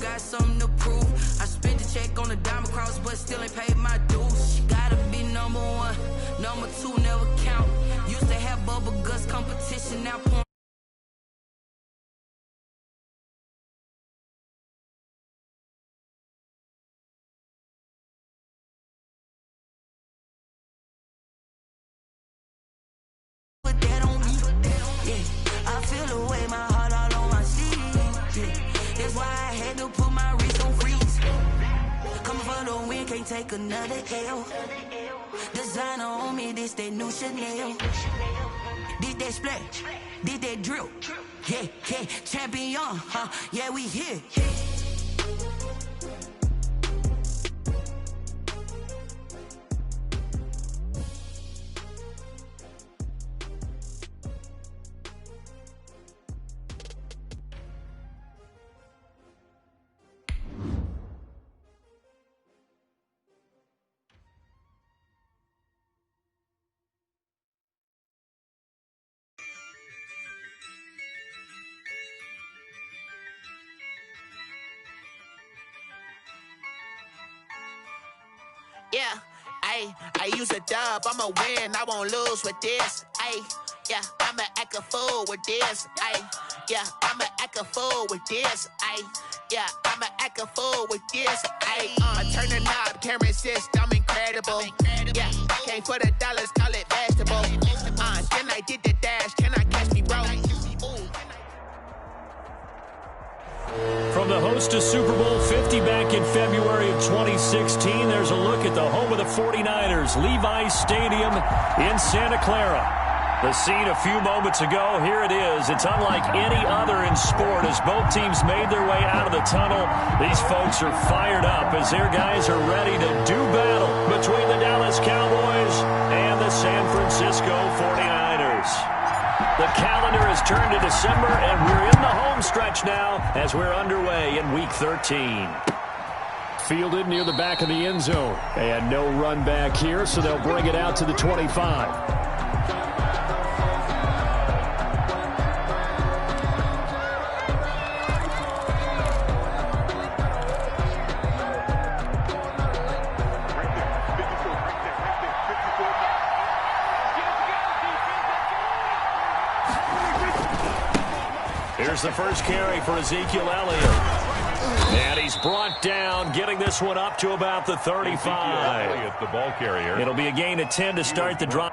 got something to prove. I spent the check on the diamond cross, but still ain't paid my dues. Gotta be number one, number two never count. Used to have bubble guts competition, now porn. Put that on me, yeah. I feel the way, my heart all on my sleeve, yeah. That's why I had to put my wrist on freeze. Coming for the win, can't take another L. Designer on me, this that new Chanel. Did that splash, did that drill. Yeah, yeah, champion, huh? Yeah, we here. Yeah, I use a dub, I'ma win, I won't lose with this. Yeah, I'ma act a fool with this. Yeah, I'ma act a fool with this. Yeah, I'ma act a fool with this. I turn the knob, can't resist, I'm incredible. Yeah, came for the dollars, call it vegetable. Then I did the dash, can I catch me, bro? From the host to Super Bowl 50 back in February of 2016, there's a look at the home of the 49ers, Levi's Stadium in Santa Clara. The scene a few moments ago, here it is. It's unlike any other in sport as both teams made their way out of the tunnel. These folks are fired up as their guys are ready to do battle between the Dallas Cowboys and the San Francisco 49ers. The calendar has turned to December, and we're in the home stretch now as we're underway in Week 13. Fielded near the back of the end zone. And no run back here, so they'll bring it out to the 25. Here's the first carry for Ezekiel Elliott. And he's brought down, getting this one up to about the 35. Elliott, the ball carrier. It'll be a gain of 10 to start the drive.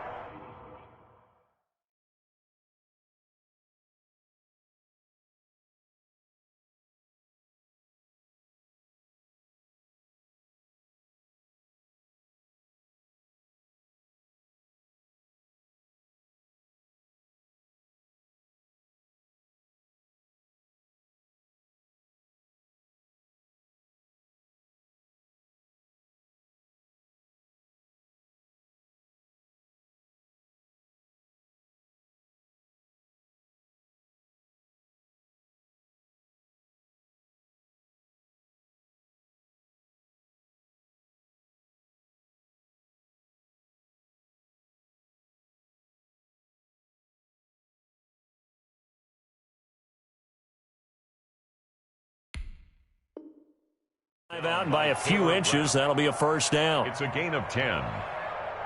Out by a few inches. That'll be a first down. It's a gain of 10.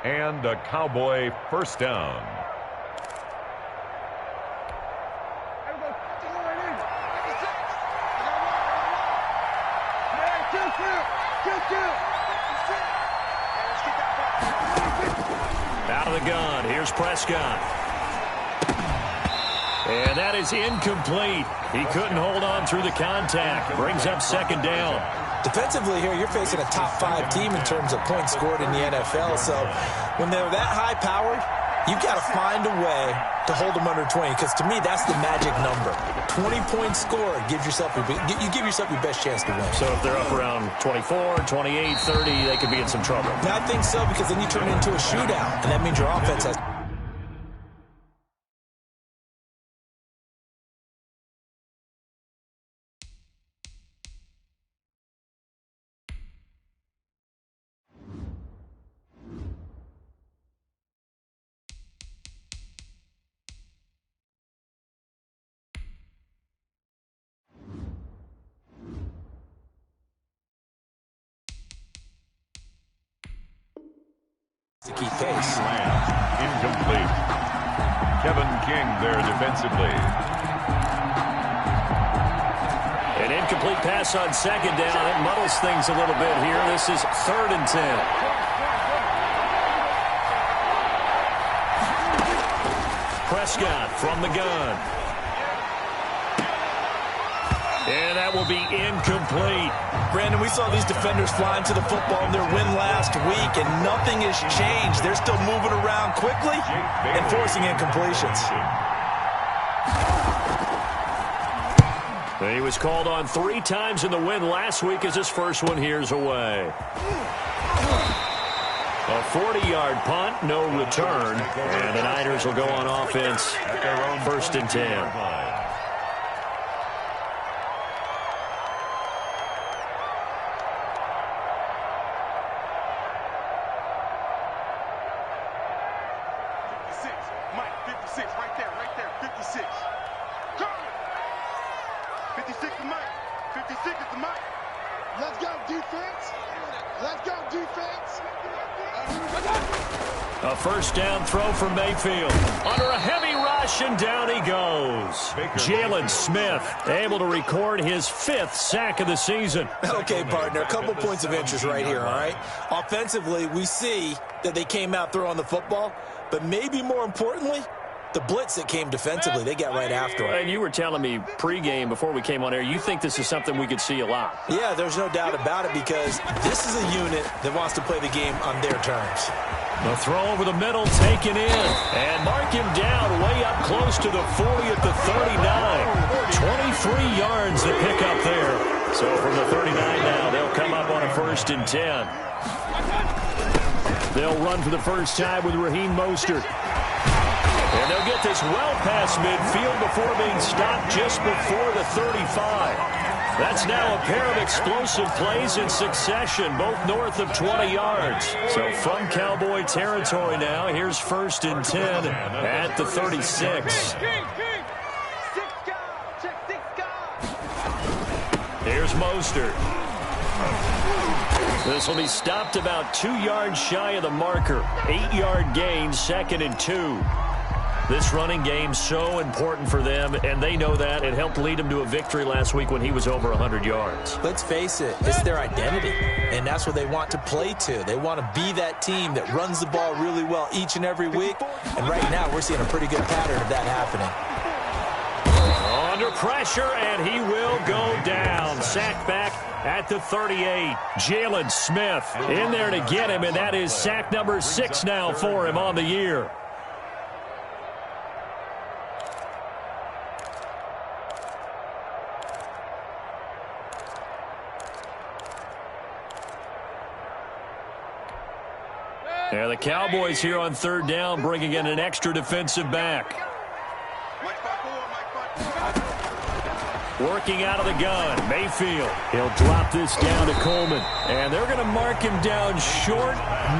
And a Cowboy first down. Out of the gun. Here's Prescott. And that is incomplete. He couldn't hold on through the contact. Brings up second down. Defensively here, you're facing a top-5 team in terms of points scored in the NFL. So when they're that high-powered, you've got to find a way to hold them under 20. Because to me, that's the magic number. 20 points scored, you give yourself your best chance to win. So if they're up around 24, 28, 30, they could be in some trouble. Now, I think so, because then you turn it into a shootout, and that means your offense has... to keep pace. Incomplete. Kevin King there defensively. An incomplete pass on second down. It muddles things a little bit here. This is 3rd and 10. Prescott from the gun. And that will be incomplete. Brandon, we saw these defenders flying to the football in their win last week, and nothing has changed. They're still moving around quickly and forcing incompletions. He was called on 3 times in the win last week as his first one here's away. A 40-yard punt, no return, and the Niners will go on offense, 1st and 10. A first down throw from Mayfield. Under a heavy rush, and down he goes. Jalen Smith able to record his 5th sack of the season. Okay, partner, a couple points of interest right here, all right? Offensively, we see that they came out throwing the football, but maybe more importantly, the blitz that came defensively, they got right after it. And you were telling me pregame before we came on air, you think this is something we could see a lot. Yeah, there's no doubt about it, because this is a unit that wants to play the game on their terms. The throw over the middle taken in. And mark him down way up close to the 40 at the 39. 23 yards to pick up there. So from the 39 now, they'll come up on a 1st and 10. They'll run for the first time with Raheem Mostert. And they'll get this well past midfield before being stopped just before the 35. That's now a pair of explosive plays in succession, both north of 20 yards. So from Cowboy territory now, here's 1st and 10 at the 36. Here's Mostert. This will be stopped about 2 yards shy of the marker. 8-yard gain, 2nd and 2. This running game so important for them, and they know that. It helped lead them to a victory last week when he was over 100 yards. Let's face it, it's their identity, and that's what they want to play to. They want to be that team that runs the ball really well each and every week, and right now we're seeing a pretty good pattern of that happening. Under pressure, and he will go down. Sack back at the 38. Jalen Smith in there to get him, and that is sack number 6 now for him on the year. Yeah, the Cowboys here on 3rd down, bringing in an extra defensive back. Working out of the gun, Mayfield. He'll drop this down to Coleman. And they're going to mark him down short,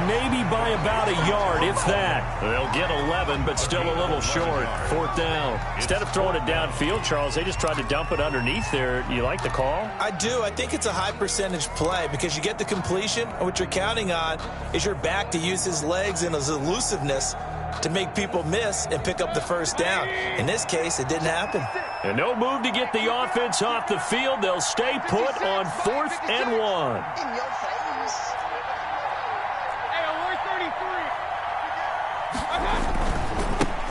maybe by about a yard, if that. They'll get 11, but still a little short. 4th down. Instead of throwing it downfield, Charles, they just tried to dump it underneath there. You like the call? I do. I think it's a high percentage play because you get the completion, and what you're counting on is your back to use his legs and his elusiveness to make people miss and pick up the first down. In this case, it didn't happen. And no move to get the offense off the field. They'll stay put on 4th and 1. In your face. Hey, we're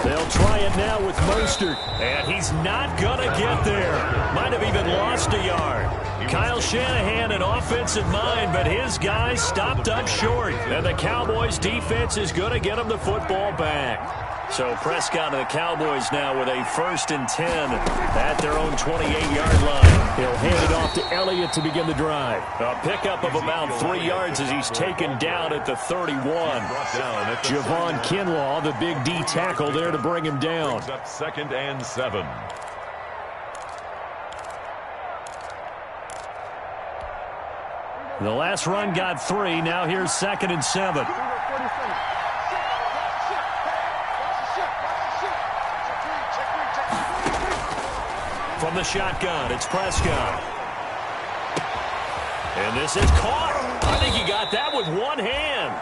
33. They'll try it now with Mostert, and he's not going to get there. Might have even lost a yard. Kyle Shanahan, an offensive mind, but his guys stopped up short. And the Cowboys' defense is going to get him the football back. So Prescott and the Cowboys now with a 1st and 10 at their own 28-yard line. He'll hand it off to Elliott to begin the drive. A pickup of about 3 yards as he's taken down at the 31. Javon Kinlaw, the big D tackle there to bring him down. 2nd and 7. The last run got 3. Now here's 2nd and 7. From the shotgun, it's Prescott. And this is caught. I think he got that with one hand.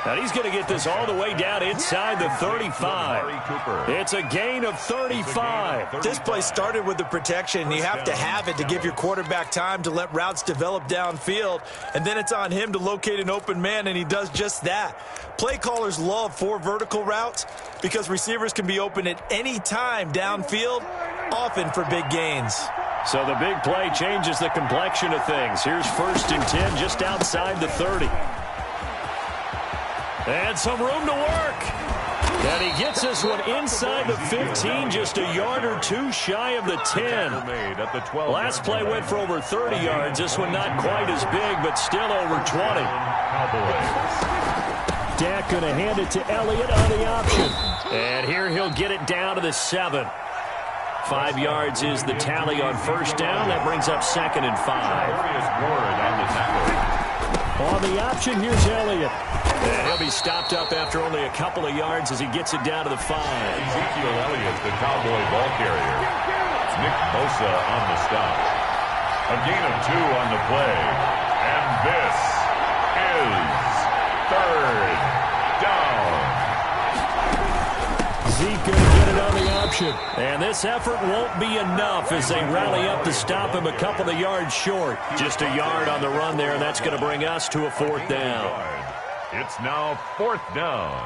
And he's going to get this all the way down inside the 35. It's a gain of 35. This play started with the protection. You have to have it to give your quarterback time to let routes develop downfield. And then it's on him to locate an open man, and he does just that. Play callers love 4 vertical routes because receivers can be open at any time downfield, often for big gains. So the big play changes the complexion of things. Here's 1st and 10 just outside the 30. And some room to work. And he gets this one inside the 15, just a yard or 2 shy of the 10. Last play went for over 30 yards. This one not quite as big, but still over 20. Dak going to hand it to Elliott on the option. And here he'll get it down to the 7. 5 yards is the tally on 1st down. That brings up 2nd and 5. On the option, here's Elliott. And he'll be stopped up after only a couple of yards as he gets it down to the 5. Ezekiel Elliott, the Cowboy ball carrier. Nick Bosa on the stop. A gain of 2 on the play. And this is 3rd down. Zeke going to get it on the option. And this effort won't be enough as they rally up to stop him a couple of yards short. Just a yard on the run there, and that's going to bring us to a 4th down. It's now 4th down.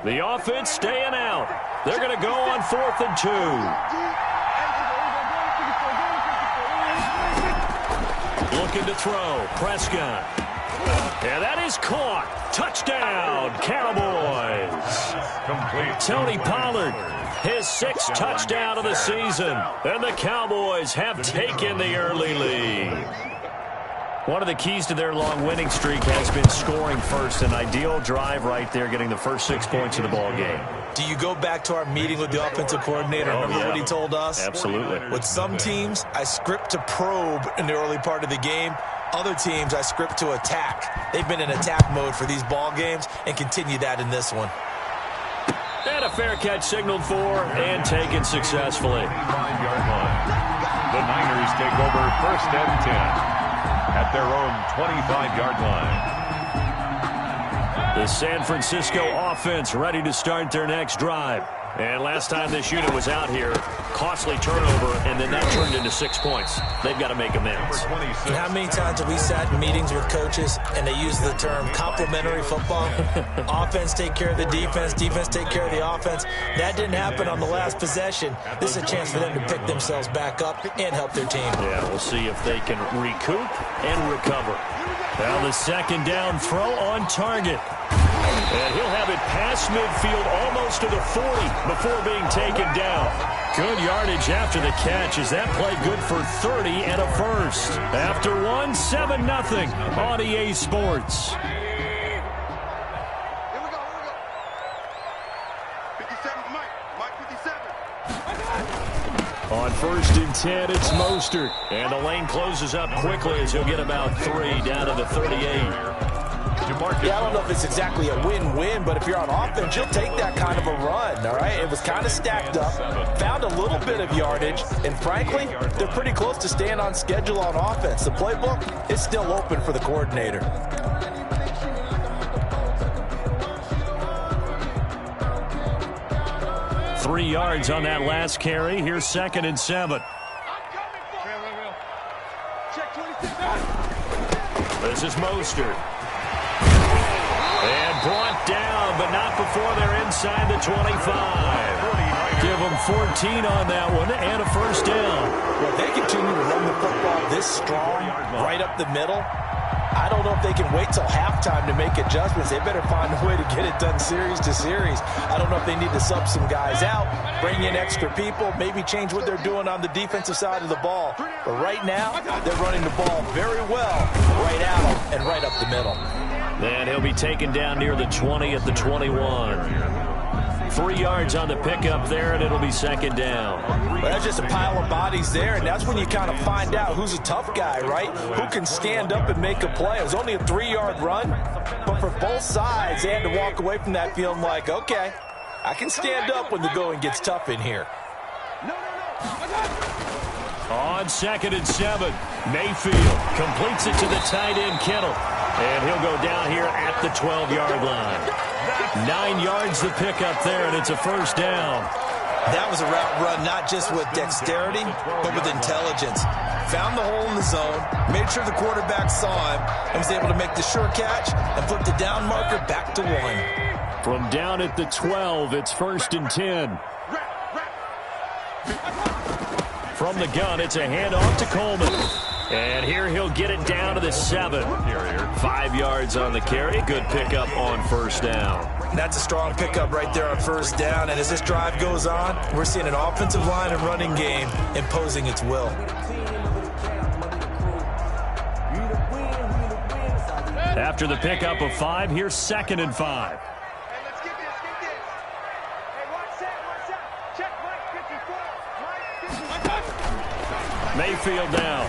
The offense staying out. They're going to go on 4th and 2. Looking to throw. Prescott. And that is caught. Touchdown, Cowboys. Complete. Tony Pollard, his 6th touchdown of the season. And the Cowboys have taken the early lead. One of the keys to their long winning streak has been scoring first. An ideal drive right there, getting the first 6 points of the ball game. Do you go back to our meeting with the offensive coordinator? Remember what he told us? Absolutely. With some teams, I script to probe in the early part of the game. Other teams, I script to attack. They've been in attack mode for these ball games and continue that in this one. And a fair catch signaled for and taken successfully. 5-yard line. The Niners take over 1st and 10 at their own 25-yard line. The San Francisco offense ready to start their next drive. And last time this unit was out here, costly turnover, and then that turned into 6 points. They've got to make amends. And how many times have we sat in meetings with coaches and they use the term complementary football? Offense take care of the defense, defense take care of the offense. That didn't happen on the last possession. This is a chance for them to pick themselves back up and help their team. Yeah, we'll see if they can recoup and recover. Now the 2nd down throw on target. And he'll have it past midfield almost to the 40 before being taken down. Good yardage after the catch. Is that play good for 30 and a first? After 1, 7-0 on EA Sports. Here we go. 57, Mike 57. On 1st and 10, it's Mostert. And the lane closes up quickly as he'll get about 3 down to the 38. Yeah, I don't know if it's exactly a win-win, but if you're on offense, you'll take that kind of a run, all right? It was kind of stacked up, found a little bit of yardage, and frankly, they're pretty close to staying on schedule on offense. The playbook is still open for the coordinator. Three yards on that last carry. Here's 2nd and 7. This is Mostert. And brought down, but not before they're inside the 25. Give them 14 on that one and a first down. Well, if they continue to run the football this strong, right up the middle, I don't know if they can wait till halftime to make adjustments. They better find a way to get it done series to series. I don't know if they need to sub some guys out, bring in extra people, maybe change what they're doing on the defensive side of the ball. But right now, they're running the ball very well, right at them and right up the middle. And he'll be taken down near the 20 at the 21. 3 yards on the pickup there, and it'll be 2nd down. Well, that's just a pile of bodies there, and that's when you kind of find out who's a tough guy, right? Who can stand up and make a play. It was only a 3-yard run, but for both sides, they had to walk away from that feeling like, okay, I can stand up when the going gets tough in here. On 2nd and 7, Mayfield completes it to the tight end, Kittle. And he'll go down here at the 12-yard line. 9 yards to pick up there, and it's a first down. That was a route run not just with dexterity, but with intelligence. Found the hole in the zone, made sure the quarterback saw him, and was able to make the sure catch and flip the down marker back to 1. From down at the 12, it's 1st and 10. From the gun, it's a handoff to Coleman. And here he'll get it down to the 7. 5 yards on the carry. Good pickup on first down. That's a strong pickup right there on first down. And as this drive goes on, we're seeing an offensive line and running game imposing its will. After the pickup of 5, here's 2nd and 5. Mayfield down.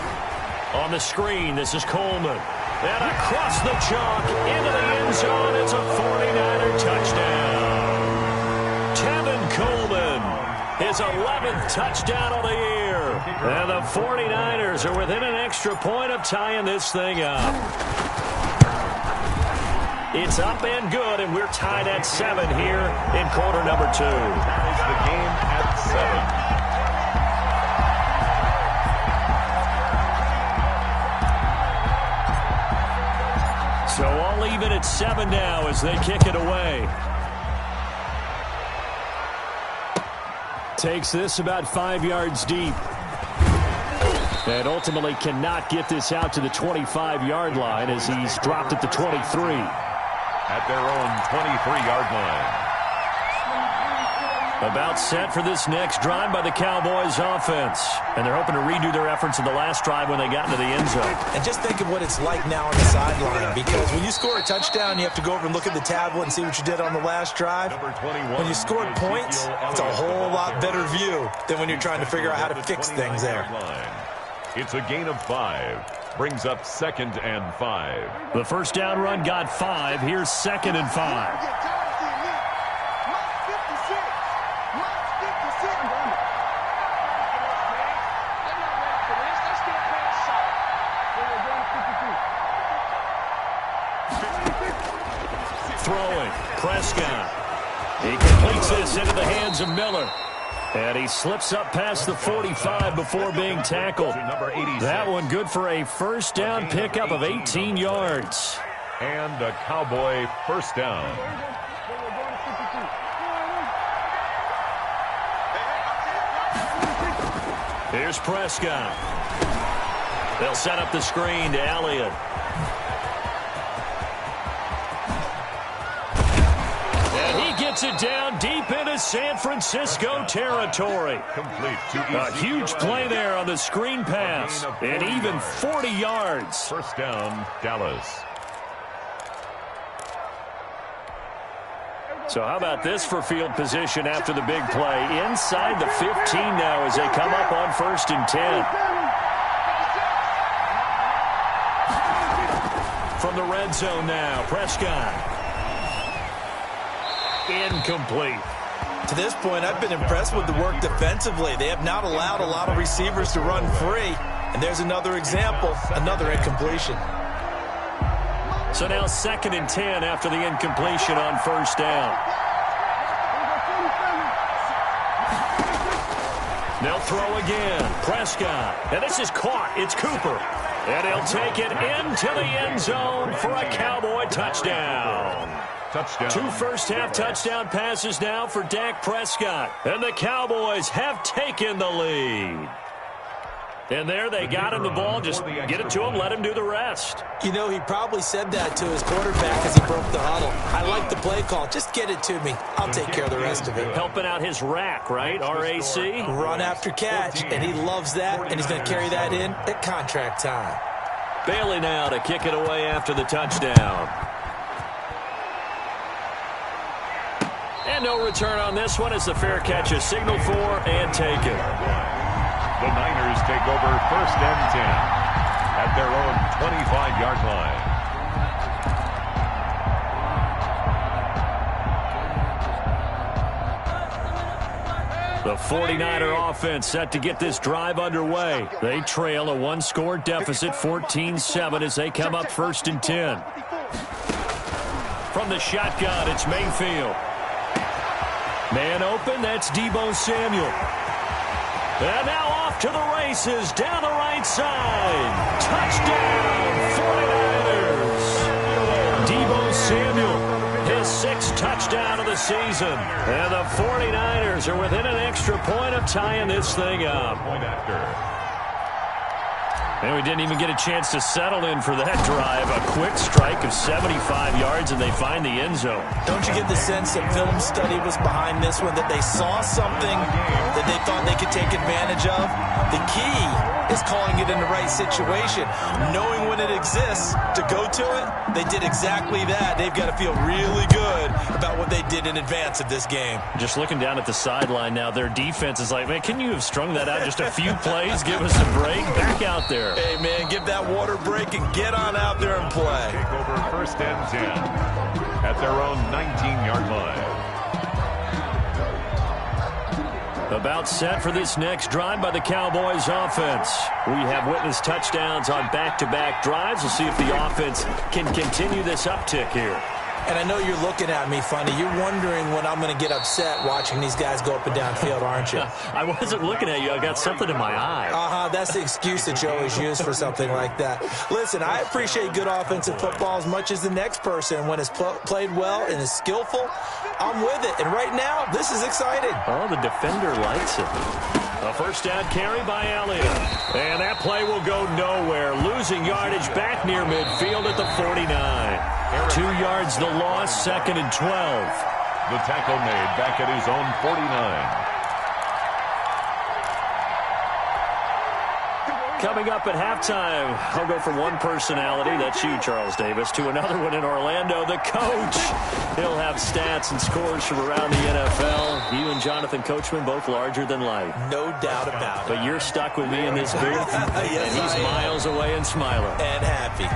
On the screen, this is Coleman. And across the chalk, into the end zone, it's a 49er touchdown. Tevin Coleman, his 11th touchdown of the year. And the 49ers are within an extra point of tying this thing up. It's up and good, and we're tied at 7 here in quarter number 2. That is the game at 7. So all even at 7 now as they kick it away. Takes this about 5 yards deep. And ultimately cannot get this out to the 25-yard line as he's dropped at the 23. At their own 23-yard line. About set for this next drive by the Cowboys offense. And they're hoping to redo their efforts in the last drive when they got into the end zone. And just think of what it's like now on the sideline, because when you score a touchdown, you have to go over and look at the tablet and see what you did on the last drive. When you scored points, it's a whole lot better view than when you're trying to figure out how to fix things there. It's a gain of 5. Brings up 2nd and 5. The first down run got 5. Here's 2nd and 5. Throwing, Prescott. He completes this into the hands of Miller. And he slips up past the 45 before being tackled. That one good for a first down pickup of 18 yards. And a Cowboy first down. Here's Prescott. They'll set up the screen to Elliott. Gets it down deep into San Francisco territory. A huge play there on the screen pass. And even 40 yards. First down, Dallas. So how about this for field position after the big play? Inside the 15 now as they come up on 1st and 10. From the red zone now, Prescott. Incomplete. To this point, I've been impressed with the work defensively. They have not allowed a lot of receivers to run free. And there's another example, another incompletion. So now 2nd and 10 after the incompletion on first down. They'll throw again. Prescott. And this is caught. It's Cooper. And he'll take it into the end zone for a Cowboy touchdown. Touchdown. 2 first-half touchdown passes now for Dak Prescott. And the Cowboys have taken the lead. And there they got him the ball. Just get it to him, let him do the rest. You know, he probably said that to his quarterback as he broke the huddle. I like the play call. Just get it to me. I'll take care of the rest of it. Helping out his rack, right? R-A-C? Run after catch, and he loves that, and he's going to carry that in at contract time. Bailey now to kick it away after the touchdown. And no return on this one as the fair catch is signaled for and taken. The Niners take over 1st and 10 at their own 25-yard line. The 49er offense set to get this drive underway. They trail a one-score deficit, 14-7, as they come up 1st and 10. From the shotgun, it's Mayfield. Man open, that's Deebo Samuel. And now off to the races, down the right side. Touchdown, 49ers. Deebo Samuel, his 6th touchdown of the season. And the 49ers are within an extra point of tying this thing up. And we didn't even get a chance to settle in for that drive. A quick strike of 75 yards, and they find the end zone. Don't you get the sense that film study was behind this one, that they saw something that they thought they could take advantage of? The key is calling it in the right situation, knowing when it exists to go to it. They did exactly that. They've got to feel really good about what they did in advance of this game. Just looking down at the sideline now, their defense is like, man, can you have strung that out just a few plays? Give us a break. Back out there. Hey, man, give that water break and get on out there and play. Take over 1st and 10 at their own 19-yard line. About set for this next drive by the Cowboys offense. We have witnessed touchdowns on back-to-back drives. We'll see if the offense can continue this uptick here. And I know you're looking at me funny. You're wondering when I'm going to get upset watching these guys go up and down field, aren't you? I wasn't looking at you. I got something in my eye. That's the excuse that you always use for something like that. Listen, I appreciate good offensive football as much as the next person. When it's played well and is skillful, I'm with it. And right now, this is exciting. Oh, the defender likes it. A 1st down carry by Elliott. And that play will go nowhere. Losing yardage back near midfield at the 49. 2 yards the loss, 2nd and 12. The tackle made back at his own 49. Coming up at halftime, I'll go from one personality, that's you, Charles Davis, to another one in Orlando, the coach. He'll have stats and scores from around the NFL. You and Jonathan Coachman, both larger than life. No doubt about it. But you're stuck with me in this booth, yes, and he's miles away and smiling. And happy.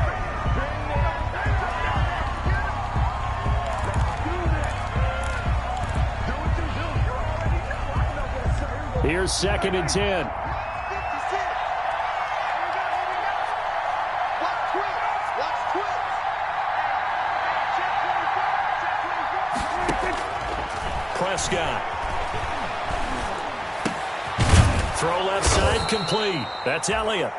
Here's 2nd and 10. Prescott. Throw left side complete. That's Elliott.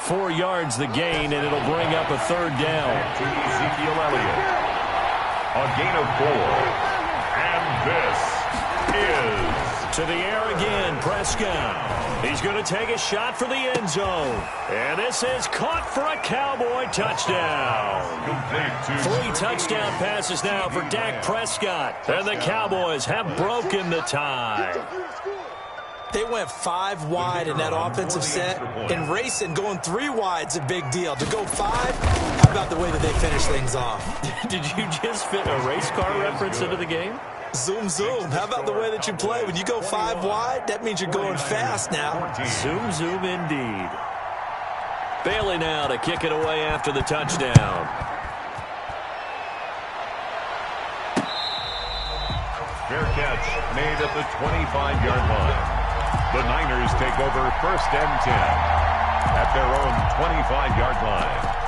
4 yards the gain, and it'll bring up a 3rd down. To Ezekiel Elliott. A gain of 4. And this is... To the air again, Prescott. He's going to take a shot for the end zone. And this is caught for a Cowboy touchdown. 3 touchdown passes now for Dak Prescott. And the Cowboys have broken the tie. They went 5 wide in that offensive set. And racing, going 3 wide's a big deal. To go 5, how about the way that they finish things off? Did you just fit a race car reference into the game? Zoom, zoom. How about the way that you play? When you go 5 wide, that means you're going fast now. Zoom, zoom indeed. Bailey now to kick it away after the touchdown. Fair catch made at the 25-yard line. The Niners take over 1st and 10 at their own 25-yard line.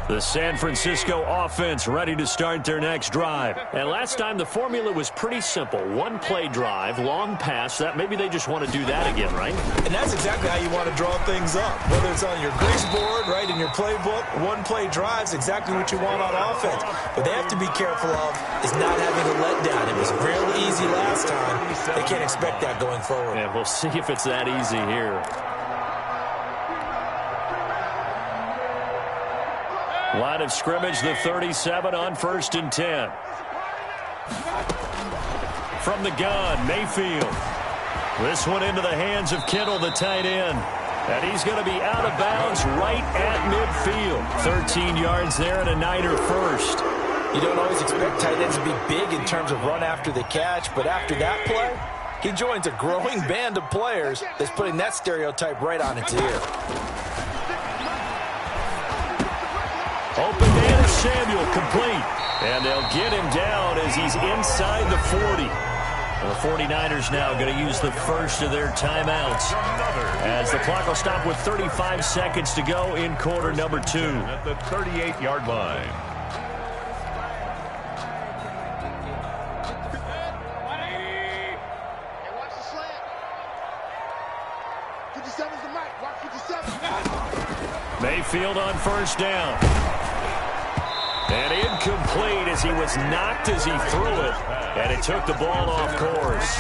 The San Francisco offense ready to start their next drive. And last time the formula was pretty simple. 1-play drive, long pass. That maybe they just want to do that again, right? And that's exactly how you want to draw things up. Whether it's on your grease board, right, in your playbook, 1-play drive's exactly what you want on offense. What they have to be careful of is not having a letdown. It was real easy last time. They can't expect that going forward. Yeah, we'll see if it's that easy here. Line of scrimmage, the 37 on 1st and 10. From the gun, Mayfield. This one into the hands of Kittle, the tight end. And he's going to be out of bounds right at midfield. 13 yards there and a Niner first. You don't always expect tight ends to be big in terms of run after the catch, but after that play, he joins a growing band of players that's putting that stereotype right on its ear. Open man Samuel, complete. And they'll get him down as he's inside the 40. The 49ers now going to use the first of their timeouts as the clock will stop with 35 seconds to go in quarter number 2. At the 38-yard line. Mayfield on first down. And incomplete as he was knocked as he threw it. And it took the ball off course.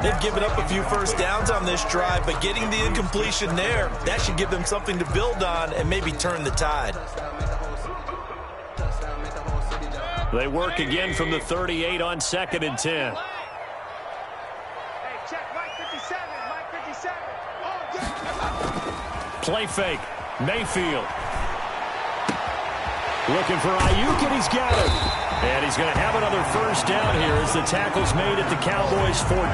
They've given up a few first downs on this drive, but getting the incompletion there, that should give them something to build on and maybe turn the tide. They work again from the 38 on 2nd and 10. Hey, check, Mike 57, Mike 57. Play fake. Mayfield. Looking for Ayuk, and he's got it. And he's going to have another first down here as the tackle's made at the Cowboys' 14.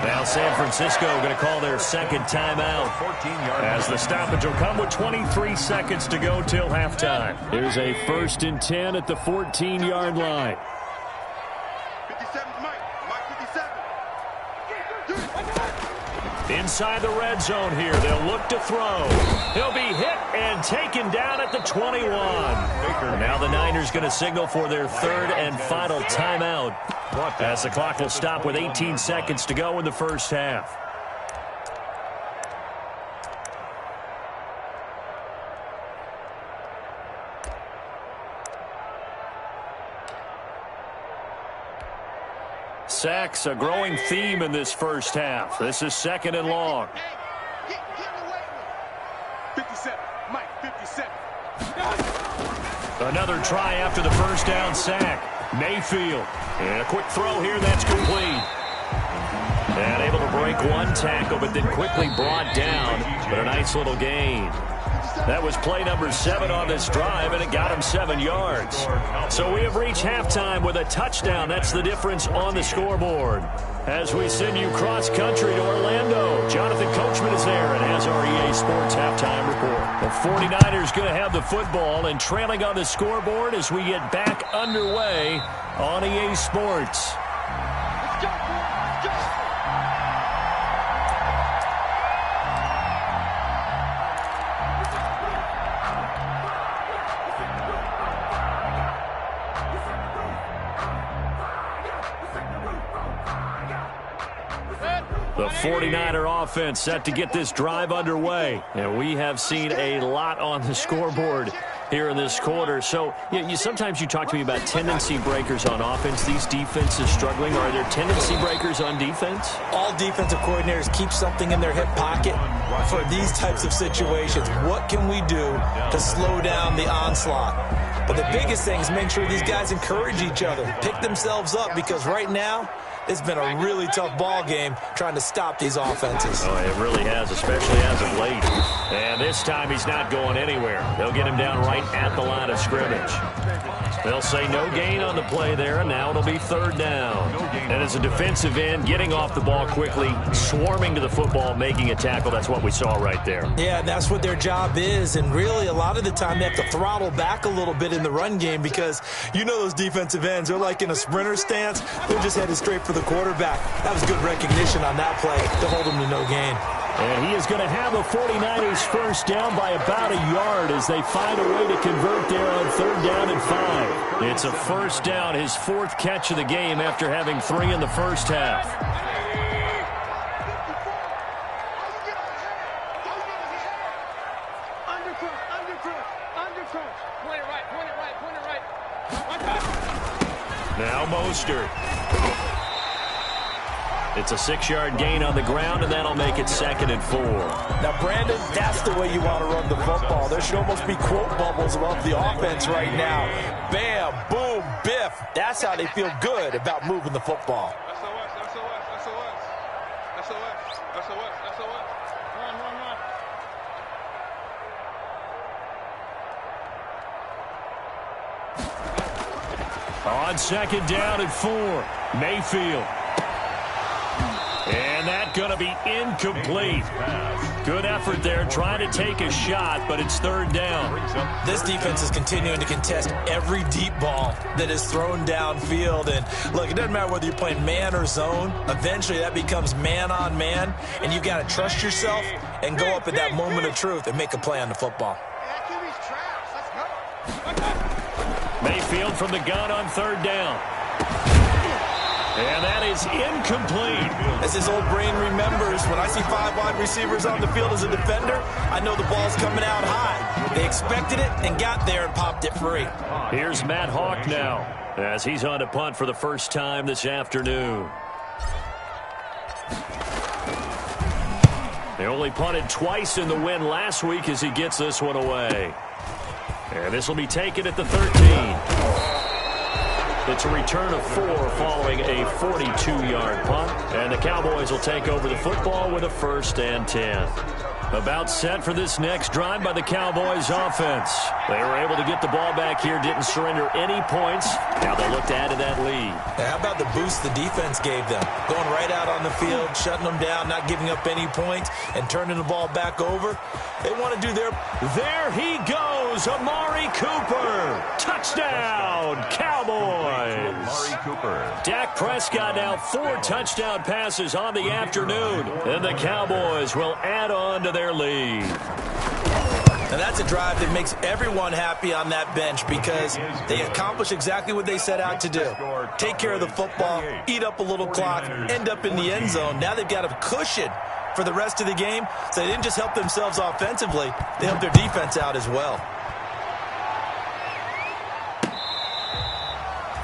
Now San Francisco going to call their second timeout as the stoppage will come with 23 seconds to go till halftime. Here's a 1st and 10 at the 14-yard line. 57, Mike 57. Inside the red zone here. They'll look to throw. He'll be hit and taken down at the 21. Now the Niners going to signal for their 3rd and final timeout as the clock will stop with 18 seconds to go in the first half. Sacks, a growing theme in this first half. This is 2nd and long. 57, Mike 57. Another try after the first down sack. Mayfield. And a quick throw here that's complete. And able to break one tackle, but then quickly brought down. But a nice little gain. That was play number 7 on this drive, and it got him 7 yards. So we have reached halftime with a touchdown. That's the difference on the scoreboard. As we send you cross-country to Orlando, Jonathan Coachman is there and has our EA Sports halftime report. The 49ers going to have the football and trailing on the scoreboard as we get back underway on EA Sports. Let's go, boy. Let's go. The 49er offense set to get this drive underway. And we have seen a lot on the scoreboard here in this quarter. So sometimes you talk to me about tendency breakers on offense. These defenses struggling. Are there tendency breakers on defense? All defensive coordinators keep something in their hip pocket for these types of situations. What can we do to slow down the onslaught? But the biggest thing is make sure these guys encourage each other, pick themselves up, because right now it's been a really tough ball game trying to stop these offenses. Oh, it really has, especially as of late. And this time he's not going anywhere. They'll get him down right at the line of scrimmage. They'll say no gain on the play there, and now it'll be 3rd down. And as a defensive end, getting off the ball quickly, swarming to the football, making a tackle, that's what we saw right there. Yeah, that's what their job is, and really a lot of the time they have to throttle back a little bit in the run game because you know those defensive ends, they're like in a sprinter stance. They're just headed straight for the quarterback. That was good recognition on that play to hold him to no gain. And he is going to have the 49ers first down by about a yard as they find a way to convert there on 3rd down and 5. It's a first down, his 4th catch of the game after having 3 in the first half. Undercross. Point it right. Now Mostert. It's a 6-yard gain on the ground, and that'll make it 2nd and 4. Now, Brandon, that's the way you want to run the football. There should almost be quote bubbles above the offense right now. Bam, boom, biff. That's how they feel good about moving the football. On 2nd down and 4, Mayfield. And that going to be incomplete. Good effort there, trying to take a shot, but it's third down. This defense is continuing to contest every deep ball that is thrown downfield. And look, it doesn't matter whether you're playing man or zone. Eventually that becomes man on man, and you've got to trust yourself and go up at that moment of truth and make a play on the football. Mayfield from the gun on third down. And that is incomplete. As his old brain remembers, when I see 5 wide receivers on the field as a defender, I know the ball's coming out high. They expected it and got there and popped it free. Here's Matt Hawk now as he's on to punt for the first time this afternoon. They only punted twice in the win last week as he gets this one away. And this will be taken at the 13. It's a return of 4 following a 42-yard punt. And the Cowboys will take over the football with a 1st and 10. About set for this next drive by the Cowboys offense. They were able to get the ball back here, didn't surrender any points. Now they look to add to that lead. Now, how about the boost the defense gave them? Going right out on the field, shutting them down, not giving up any points, and turning the ball back over. They want to do their... There he goes, Amari Cooper. Touchdown, Cowboys. Amari Cooper. Dak Prescott now 4 touchdown passes on the afternoon. And the Cowboys will add on to their lead. And that's a drive that makes everyone happy on that bench because they accomplish exactly what they set out to do. Take care of the football, eat up a little clock, end up in the end zone. Now they've got a cushion for the rest of the game, so they didn't just help themselves offensively, they helped their defense out as well.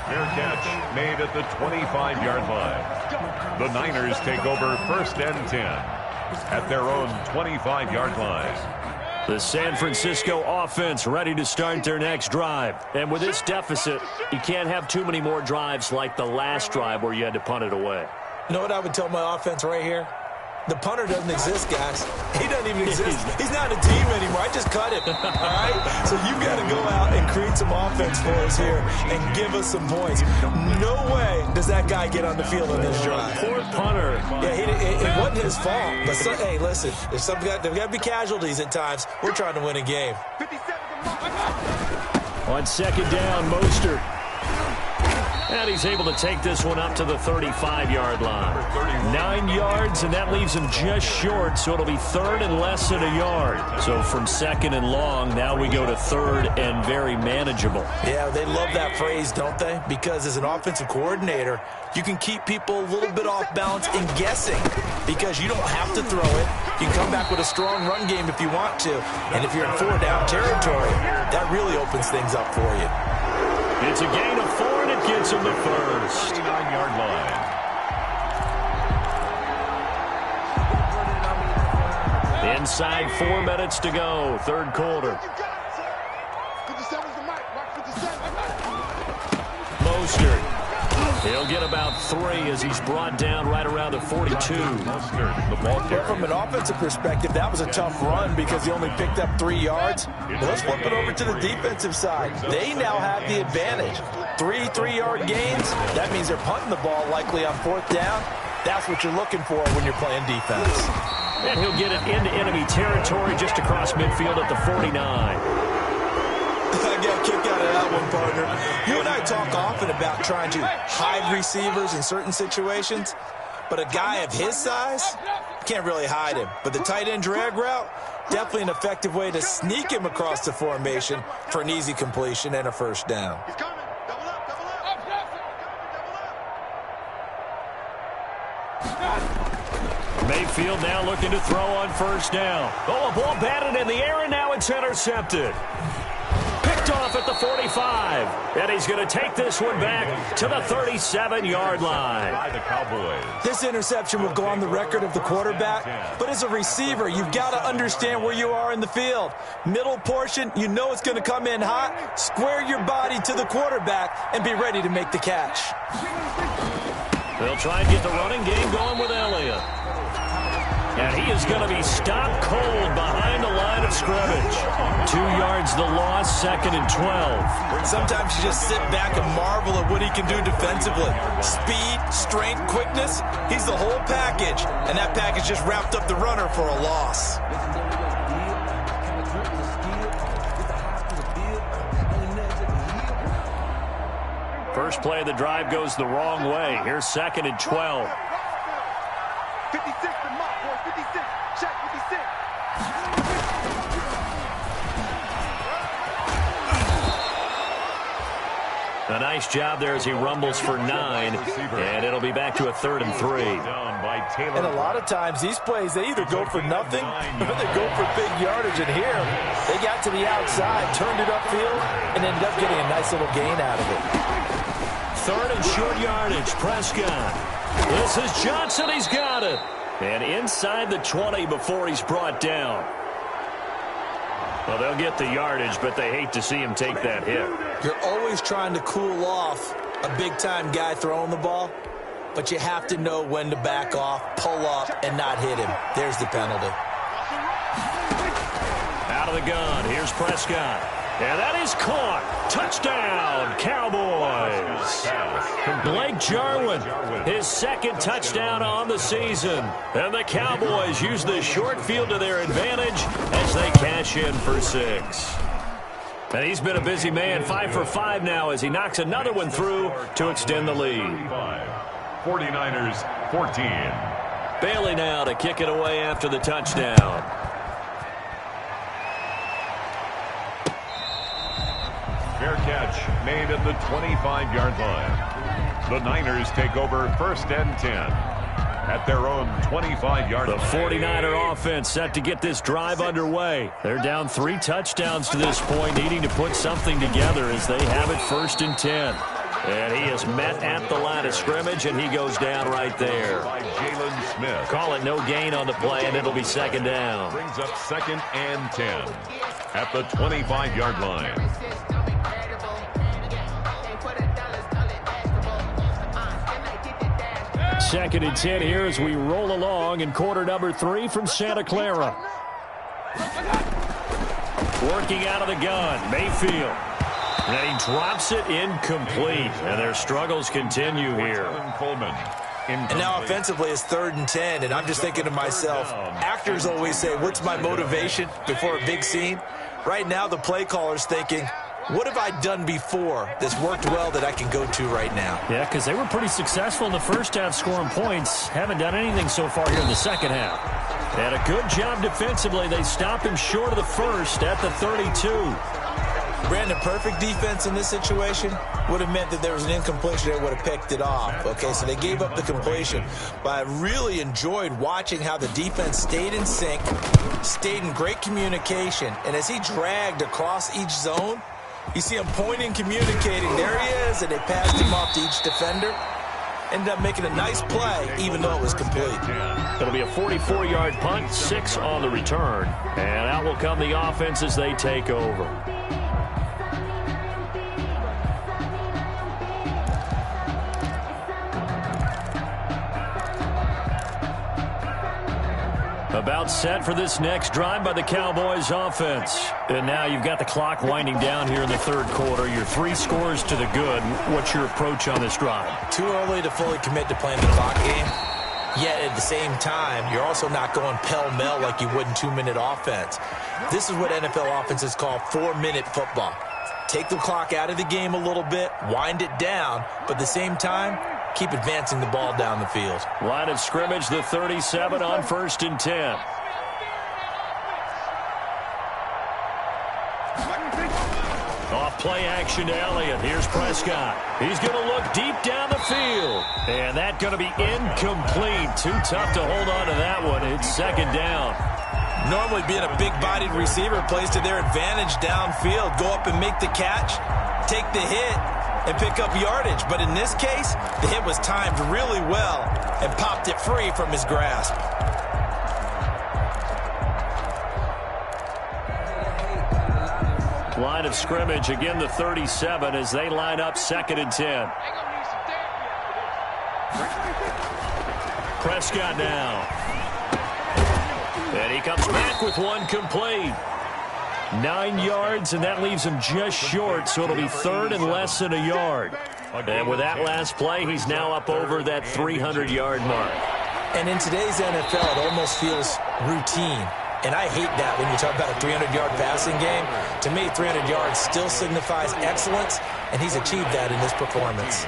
Fair catch made at the 25-yard line. The Niners take over 1st and 10 at their own 25-yard line. The San Francisco offense ready to start their next drive. And with this deficit, you can't have too many more drives like the last drive where you had to punt it away. You know what I would tell my offense right here? The punter doesn't exist, guys. He doesn't even exist. He's not a team anymore. I just cut him, all right? So you've got to go out and create some offense for us here and give us some points. No way does that guy get on the field on this drive. Poor punter. Yeah, it wasn't his fault. But, hey, listen, there's got to be casualties at times. We're trying to win a game. On second down, Mostert. And he's able to take this one up to the 35-yard line. 9 yards, and that leaves him just short, so it'll be 3rd and less than a yard. So from 2nd and long, now we go to 3rd and very manageable. Yeah, they love that phrase, don't they? Because as an offensive coordinator, you can keep people a little bit off balance and guessing because you don't have to throw it. You can come back with a strong run game if you want to. And if you're in 4-down territory, that really opens things up for you. It's a gain of 4, and it gets him the 1st. 39-yard line. Inside 4 minutes to go, 3rd quarter. 57's the mic. Mark 57. Mostert. He'll get about 3 as he's brought down right around the 42. Mostert, the ball carrier. From an offensive perspective, that was a tough run because he only picked up 3 yards. Well, let's flip it over to the defensive side. They now have the advantage. 3 3-yard gains. That means they're punting the ball likely on 4th down. That's what you're looking for when you're playing defense. And he'll get it into enemy territory just across midfield at the 49. I got a kick out of that one, partner. You and I talk often about trying to hide receivers in certain situations, but a guy of his size can't really hide him. But the tight end drag route, definitely an effective way to sneak him across the formation for an easy completion and a 1st down. He's coming. Double up, double up. Double up. Mayfield now looking to throw on 1st down. Oh, a ball batted in the air, and now it's intercepted. Picked off at the 45. And he's going to take this one back to the 37-yard line. By the Cowboys. This interception will go on the record of the quarterback, but as a receiver, you've got to understand where you are in the field. Middle portion, you know it's going to come in hot. Square your body to the quarterback and be ready to make the catch. They'll try and get the running game going with Elliott. And he is going to be stopped cold behind the line of scrimmage. 2 yards the loss, 2nd and 12. Sometimes you just sit back and marvel at what he can do defensively. Speed, strength, quickness, he's the whole package. And that package just wrapped up the runner for a loss. First play of the drive goes the wrong way. Here's 2nd and 12. 56 to mark, boy. 56. Check 56. A nice job there as he rumbles for 9. And it'll be back to a 3rd and 3. And a lot of times these plays, they either go for nothing or they go for big yardage. And here, they got to the outside, turned it upfield, and ended up getting a nice little gain out of it. 3rd and short yardage, Prescott. This is Johnson, he's got it. And inside the 20 before he's brought down. Well, they'll get the yardage, but they hate to see him take that hit. You're always trying to cool off a big-time guy throwing the ball, but you have to know when to back off, pull up, and not hit him. There's the penalty. Out of the gun, here's Prescott. And that is caught. Touchdown, Cowboys. Blake Jarwin, his 2nd touchdown on the season. And the Cowboys use the short field to their advantage as they cash in for 6. And he's been a busy man, 5 for 5 now as he knocks another one through to extend the lead. 49ers 14. Bailey now to kick it away after the touchdown. Fair catch made at the 25-yard line. The Niners take over 1st and 10 at their own 25-yard line. The 49er offense set to get this drive underway. They're down 3 touchdowns to this point, needing to put something together as they have it 1st and 10. And he is met at the line of scrimmage, and he goes down right there. By Jalen Smith. Call it no gain on the play, and it'll be 2nd down. Brings up 2nd and 10 at the 25-yard line. 2nd and 10 here as we roll along in quarter number 3 from Santa Clara. Working out of the gun, Mayfield. And he drops it incomplete. And their struggles continue here. And now offensively it's 3rd and 10. And I'm just thinking to myself, actors always say, what's my motivation before a big scene? Right now the play caller's thinking, what have I done before that's worked well that I can go to right now? Yeah, because they were pretty successful in the first half scoring points. Haven't done anything so far here in the second half. And a good job defensively. They stop him short of the first at the 32. Brandon, perfect defense in this situation would have meant that there was an incompletion. They would have picked it off. Okay, so they gave up the completion. But I really enjoyed watching how the defense stayed in sync, stayed in great communication. And as he dragged across each zone, you see him pointing, communicating. There he is, and they passed him off to each defender. Ended up making a nice play, even though it was complete. It'll be a 44-yard punt, 6 on the return. And out will come the offense as they take over. About set for this next drive by the Cowboys offense. And now you've got the clock winding down here in the 3rd quarter. You're 3 scores to the good. What's your approach on this drive? Too early to fully commit to playing the clock game. Yet at the same time, you're also not going pell-mell like you would in 2-minute offense. This is what NFL offenses call 4-minute football. Take the clock out of the game a little bit, wind it down, but at the same time, keep advancing the ball down the field. Line of scrimmage, the 37 on 1st and 10. Off play action to Elliott. Here's Prescott. He's going to look deep down the field. And that's going to be incomplete. Too tough to hold on to that one. It's 2nd down. Normally being a big-bodied receiver plays to their advantage downfield. Go up and make the catch, take the hit, and pick up yardage. But in this case, the hit was timed really well and popped it free from his grasp. Line of scrimmage, again the 37 as they line up 2nd and 10. Prescott now. He comes back with one complete. 9 yards, and that leaves him just short, so it'll be third and less than a yard. And with that last play, he's now up over that 300-yard mark. And in today's NFL, it almost feels routine. And I hate that when you talk about a 300-yard passing game. To me, 300 yards still signifies excellence, and he's achieved that in this performance.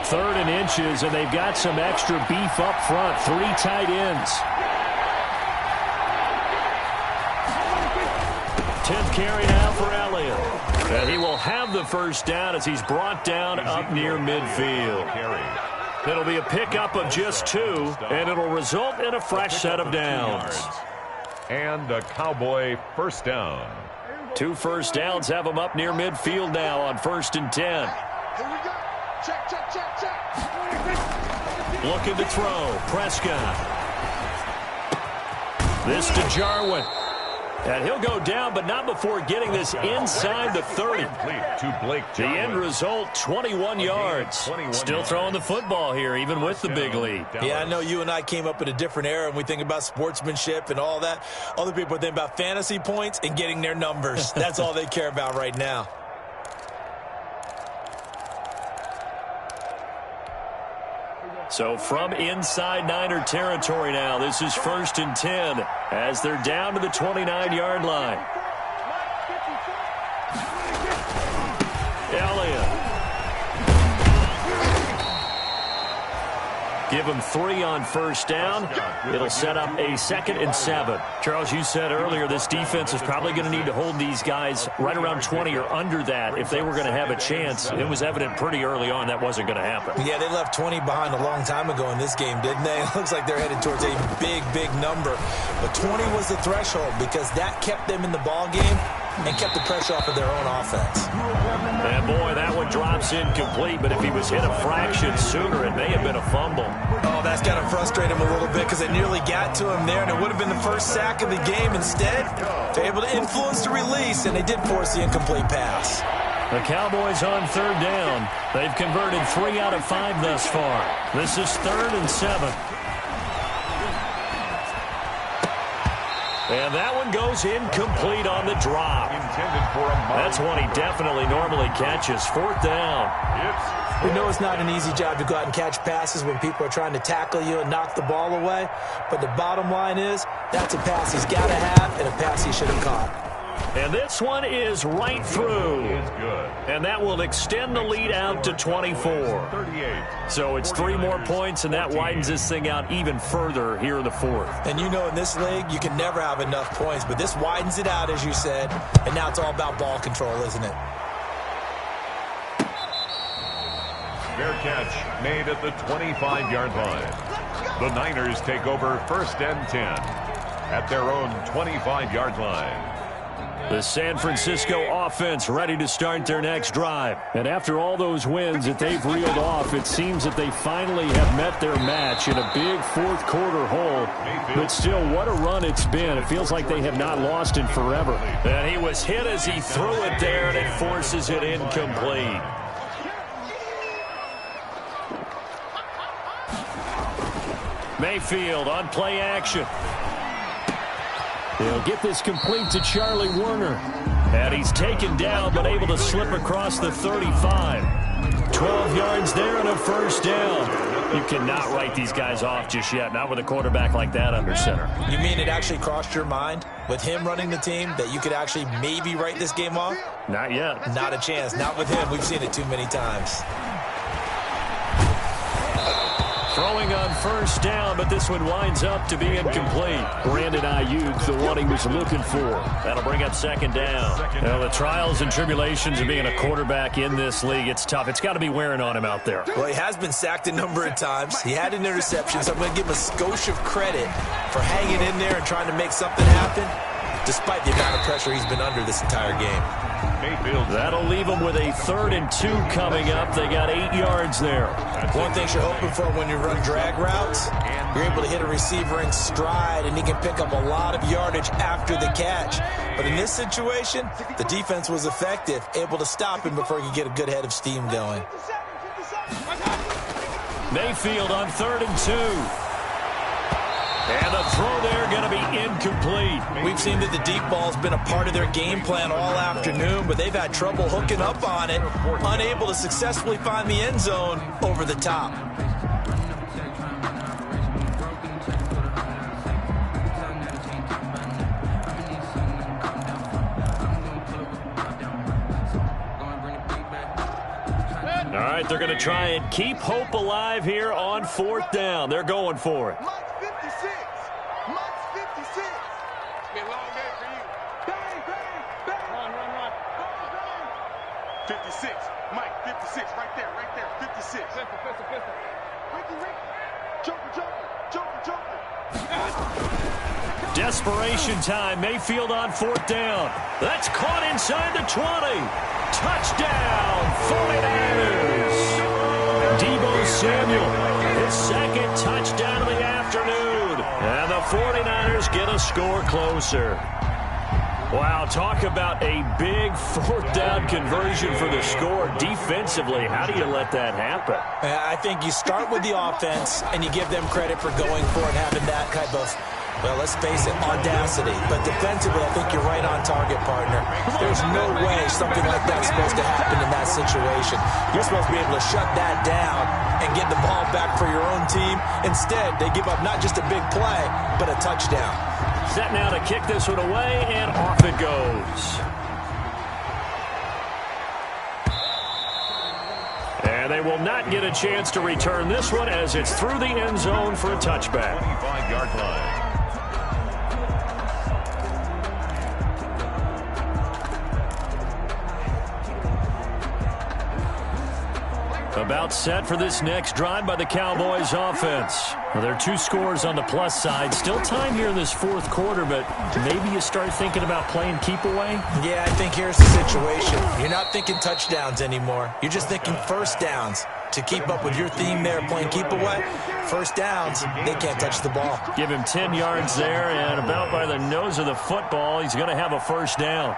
Third and inches, and they've got some extra beef up front. 3 tight ends. 10th carry now for Elliott. And he will have the first down as he's brought down up near midfield. It'll be a pickup of just 2, and it'll result in a fresh set of downs. And a Cowboy first down. 2 first downs have him up near midfield now on 1st and 10. Here we go. Check, check, check, check. Looking to throw. Prescott. This to Jarwin. And he'll go down, but not before getting this inside the 30. The end result, 21 yards. Still throwing the football here, even with the big lead. Yeah, I know you and I came up in a different era, and we think about sportsmanship and all that. Other people think about fantasy points and getting their numbers. That's all they care about right now. So from inside Niner territory now, this is 1st and 10 as they're down to the 29-yard line. Elliott. Give him 3 on first down. It'll set up a 2nd and 7. Charles, you said earlier this defense is probably going to need to hold these guys right around 20 or under that if they were going to have a chance. It was evident pretty early on that wasn't going to happen. Yeah, they left 20 behind a long time ago in this game, didn't they? It looks like they're headed towards a big, big number. But 20 was the threshold because that kept them in the ball game and kept the pressure off of their own offense. And boy, that one drops incomplete, but if he was hit a fraction sooner, it may have been a fumble. Oh, that's got to frustrate him a little bit because they nearly got to him there, and it would have been the first sack of the game. Instead, they're able to influence the release, and they did force the incomplete pass. The Cowboys on 3rd down. They've converted 3 out of 5 thus far. This is 3rd and 7. And that one goes incomplete on the drop. That's one he definitely normally catches. 4th down. We know it's not an easy job to go out and catch passes when people are trying to tackle you and knock the ball away. But the bottom line is, that's a pass he's got to have and a pass he should have caught. And this one is right through. And that will extend the lead out to 24. So it's 3 more points, and that widens this thing out even further here in the 4th. And you know in this league, you can never have enough points, but this widens it out, as you said, and now it's all about ball control, isn't it? Fair catch made at the 25-yard line. The Niners take over 1st and 10 at their own 25-yard line. The San Francisco offense ready to start their next drive. And after all those wins that they've reeled off, it seems that they finally have met their match in a big 4th quarter hole. But still, what a run it's been. It feels like they have not lost in forever. And he was hit as he threw it there, and it forces it incomplete. Mayfield on play action. He'll get this complete to Charlie Werner. And he's taken down, but able to slip across the 35. 12 yards there and a first down. You cannot write these guys off just yet, not with a quarterback like that under center. You mean it actually crossed your mind with him running the team that you could actually maybe write this game off? Not yet. Not a chance. Not with him. We've seen it too many times. Throwing on first down, but this one winds up to be incomplete. Brandon Ayuk, the one he was looking for. That'll bring up 2nd down. Well, the trials and tribulations of being a quarterback in this league, it's tough. It's got to be wearing on him out there. Well, he has been sacked a number of times. He had an interception, so I'm going to give him a skosh of credit for hanging in there and trying to make something happen. despite the amount of pressure he's been under this entire game. That'll leave them with a 3rd and 2 coming up. They got 8 yards there. One thing you're hoping for when you run drag routes, you're able to hit a receiver in stride, and he can pick up a lot of yardage after the catch. But in this situation, the defense was effective, able to stop him before he could get a good head of steam going. Mayfield on 3rd and 2. And the throw there going to be incomplete. We've seen that the deep ball's been a part of their game plan all afternoon, but they've had trouble hooking up on it, unable to successfully find the end zone over the top. All right, they're going to try and keep hope alive here on 4th down. They're going for it. 56, Mike, 56, right there, 56. Pistol. Joker. Desperation time. Mayfield on 4th down. That's caught inside the 20. Touchdown, 49ers. Deebo Samuel, his 2nd touchdown of the afternoon. And the 49ers get a score closer. Wow, talk about a big 4th down conversion for the score. Defensively, how do you let that happen? I think you start with the offense, and you give them credit for going for it, having that type of, well, let's face it, audacity. But defensively, I think you're right on target, partner. There's no way something like that's supposed to happen in that situation. You're supposed to be able to shut that down and get the ball back for your own team. Instead, they give up not just a big play, but a touchdown. Set now to kick this one away, and off it goes. And they will not get a chance to return this one as it's through the end zone for a touchback. 25-yard line. About set for this next drive by the Cowboys offense. Well, there are 2 scores on the plus side. Still time here in this 4th quarter, but maybe you start thinking about playing keep away? Yeah, I think here's the situation. You're not thinking touchdowns anymore. You're just thinking 1st downs. To keep up with your theme there, playing keep away, 1st downs, they can't touch the ball. Give him 10 yards there, and about by the nose of the football, he's going to have a 1st down.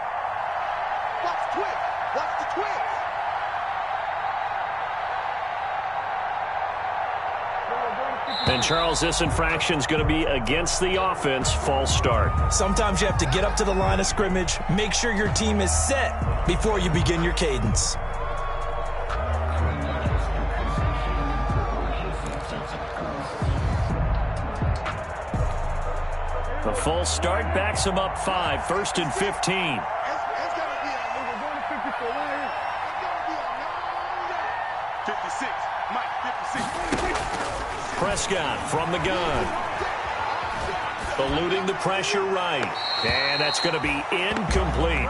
And Charles, this infraction's going to be against the offense. False start. Sometimes you have to get up to the line of scrimmage, make sure your team is set before you begin your cadence. The false start backs him up 5, 1st and 15. Prescott from the gun. Eluding the pressure right. And that's going to be incomplete.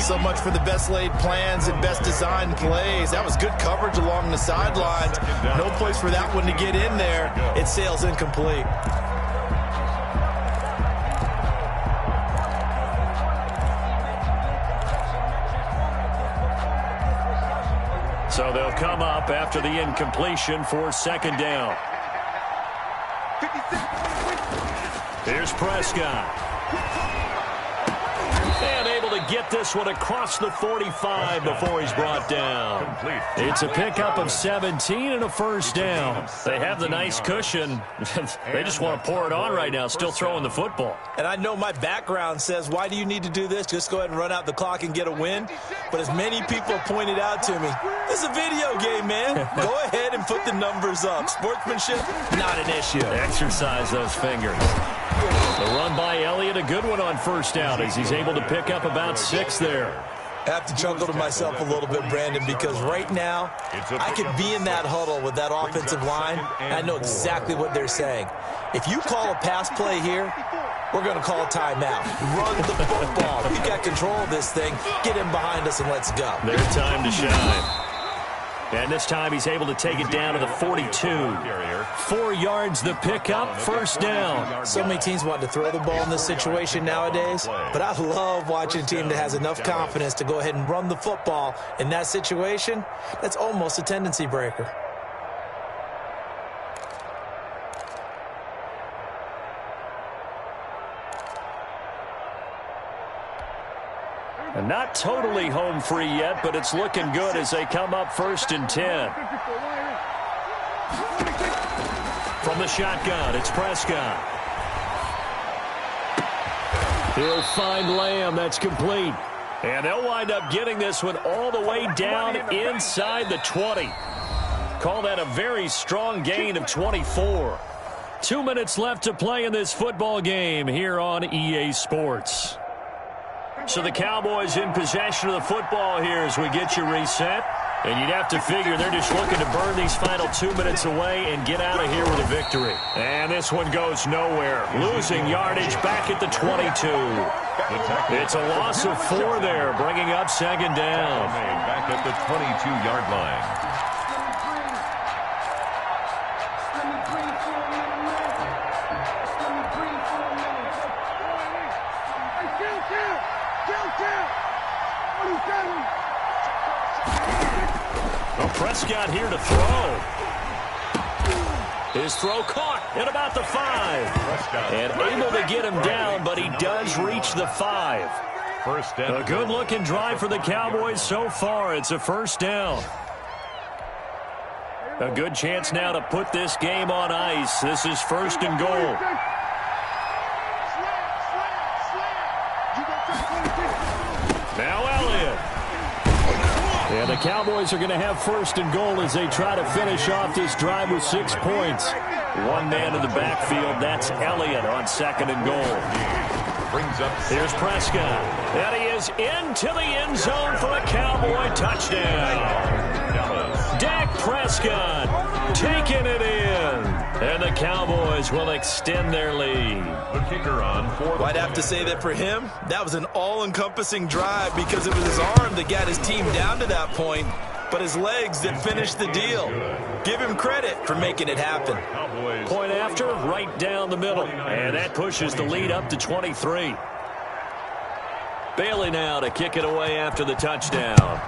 So much for the best laid plans and best designed plays. That was good coverage along the sidelines. No place for that one to get in there. It sails incomplete. So they'll come up after the incompletion for 2nd down. Here's Prescott. And able to get this one across the 45 before he's brought down. It's a pickup of 17 and a 1st down. They have the nice cushion. They just want to pour it on right now, still throwing the football. And I know my background says, why do you need to do this? Just go ahead and run out the clock and get a win. But as many people have pointed out to me, this is a video game, man. Go ahead and put the numbers up. Sportsmanship, not an issue. Exercise those fingers. The run by Elliott, a good one on 1st down as he's able to pick up about 6 there. I have to chuckle to myself a little bit, Brandon, because right now I could be in that huddle with that offensive line, and I know exactly what they're saying. If you call a pass play here, we're going to call a timeout. Run the football. We got control of this thing. Get in behind us and let's go. Their time to shine. And this time he's able to take it down to the 42. 4 yards the pickup, first down. So many teams want to throw the ball in this situation nowadays, but I love watching a team that has enough confidence to go ahead and run the football in that situation. That's almost a tendency breaker. And not totally home free yet, but it's looking good as they come up 1st and 10. From the shotgun, it's Prescott. He'll find Lamb. That's complete. And they'll wind up getting this one all the way down inside the 20. Call that a very strong gain of 24. 2 minutes left to play in this football game here on EA Sports. So the Cowboys in possession of the football here as we get you reset. And you'd have to figure they're just looking to burn these final 2 minutes away and get out of here with a victory. And this one goes nowhere. Losing yardage back at the 22. It's a loss of 4 there, bringing up 2nd down. Back at the 22-yard line. Well, Prescott here to throw. His throw caught at about the 5. And able to get him down, but he does reach the 5. First down. A good-looking drive for the Cowboys so far. It's a first down. A good chance now to put this game on ice. This is 1st and goal. Now Elliott. And the Cowboys are going to have 1st and goal as they try to finish off this drive with 6 points. One man in the backfield. That's Elliott on 2nd and goal. Brings up. Here's Prescott. And he is into the end zone for a Cowboy touchdown. Dak Prescott taking it in. And the Cowboys will extend their lead. The kicker on for. I'd have to say that for him, that was an all-encompassing drive because it was his arm that got his team down to that point, but his legs that finished the deal. Give him credit for making it happen. Point after, right down the middle. And that pushes the lead up to 23. Bailey now to kick it away after the touchdown.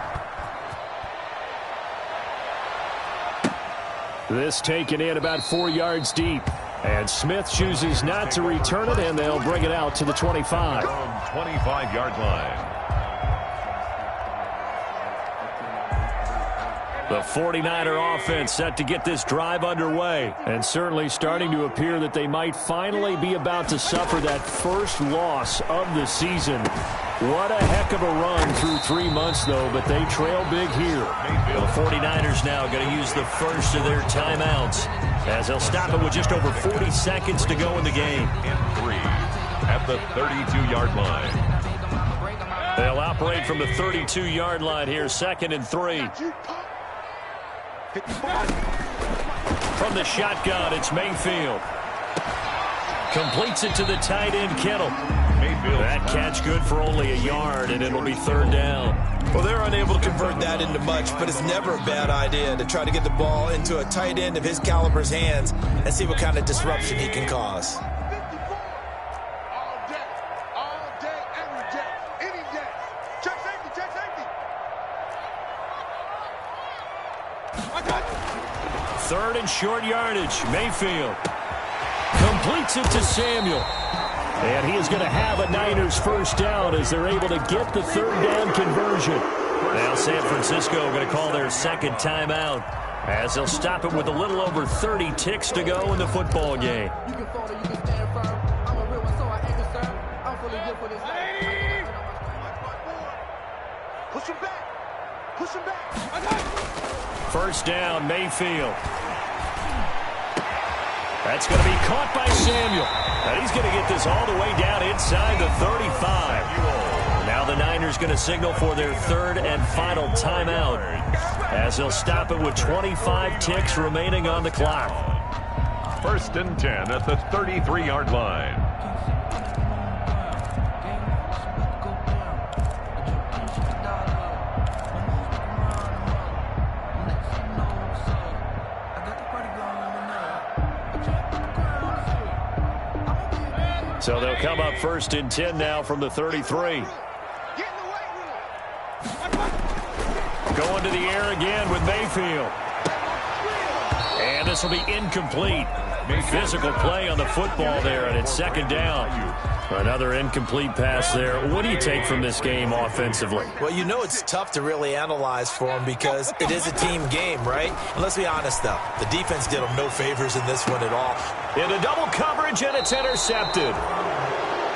This taken in about 4 yards deep. And Smith chooses not to return it, and they'll bring it out to the 25. 25-yard line. The 49er offense set to get this drive underway, and certainly starting to appear that they might finally be about to suffer that first loss of the season. What a heck of a run through 3 months, though, but they trail big here. The 49ers now going to use the first of their timeouts as they'll stop it with just over 40 seconds to go in the game. And 3 at the 32-yard line. They'll operate from the 32-yard line here, 2nd and 3. From the shotgun, it's Mayfield. Completes it to the tight end, Kittle. That catch good for only a yard, and it'll be 3rd down. Well, they're unable to convert that into much, but it's never a bad idea to try to get the ball into a tight end of his caliber's hands and see what kind of disruption he can cause. All day, every day, any day. Check safety, check safety. 3rd and short yardage. Mayfield completes it to Samuel. And he is going to have a Niners first down as they're able to get the 3rd down conversion. Now San Francisco going to call their 2nd timeout as they'll stop it with a little over 30 ticks to go in the football game. You can fold it, you can stand firm. I'm a real one, so I ain't concerned. I'm fully good for this life. Push him back. Push him back. First down, Mayfield. That's going to be caught by Samuel. And he's going to get this all the way down inside the 35. Now the Niners going to signal for their 3rd and final timeout as they'll stop it with 25 ticks remaining on the clock. 1st and 10 at the 33-yard line. So they'll come up 1st and 10 now from the 33. Going to the air again with Mayfield. And this will be incomplete. Physical play on the football there, and it's 2nd down. Another incomplete pass there. What do you take from this game offensively? Well, you know it's tough to really analyze for them because it is a team game, right? And let's be honest, though. The defense did them no favors in this one at all. Into double coverage, and it's intercepted.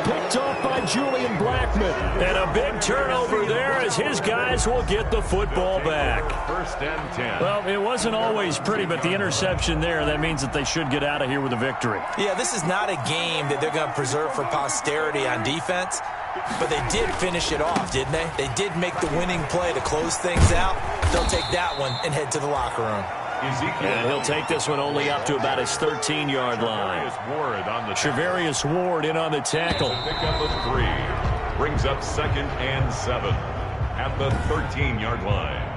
Picked off by Julian Blackman. And a big turnover there as his guys will get the football back. 1st and 10. Well, it wasn't always pretty, but the interception there, that means that they should get out of here with a victory. Yeah, this is not a game that they're going to preserve for posterity on defense, but they did finish it off, didn't they? They did make the winning play to close things out. They'll take that one and head to the locker room. And he'll take this one only up to about his 13-yard line. Trevarius Ward in on the tackle. Pick up of 3. Brings up 2nd and 7 at the 13-yard line.